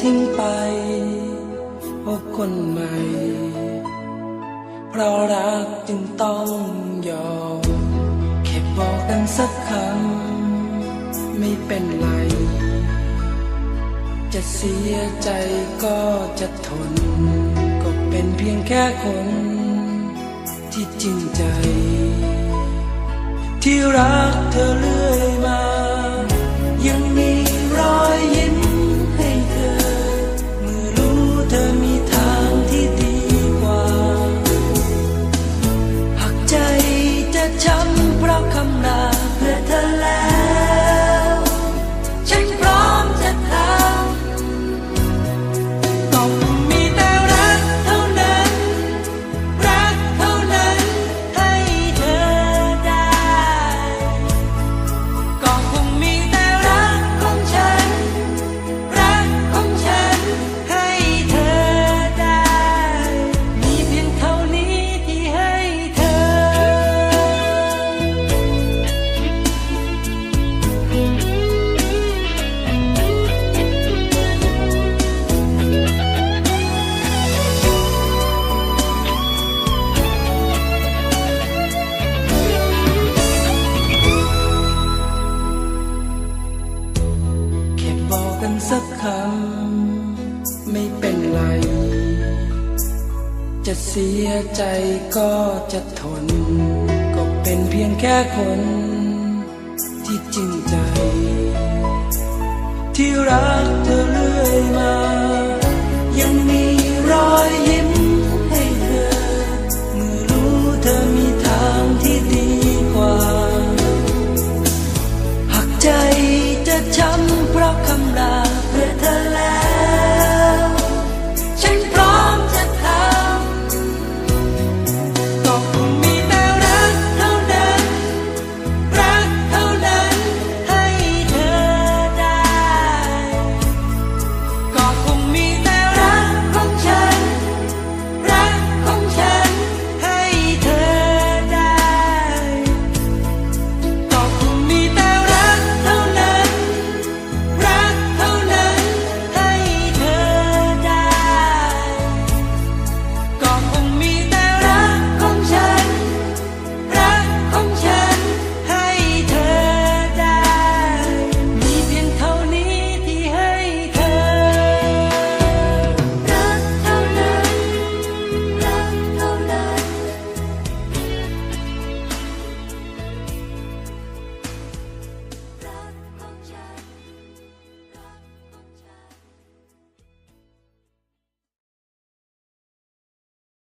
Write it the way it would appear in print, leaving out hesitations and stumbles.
ทิ้งไปพบคนใหม่เพราะรักจึงต้องยอมแค่บอกกันสักคำไม่เป็นไรจะเสียใจก็จะทนก็เป็นเพียงแค่คนที่จริงใจที่รักเธอเรื่อยมายังมีรอยยิ้มให้เธอเมื่อรู้เธอมีทางที่ดีกว่าหากใจจะช้ำเพราะคำลาเพื่อเธอแล้วฉันพร้อมจะทำก็มีแต่รักเท่านั้นรักเท่านั้นให้เธอได้ก็คงมีแต่รักของฉันรักของฉันให้เธอได้มีเพียงเท่านี้ที่ให้เธอแค่บอกกันสักคำไม่เป็นไรจะเสียใจก็จะทนก็เป็นเพียงแค่คนที่จริงใจที่รักเธอเรื่อยมา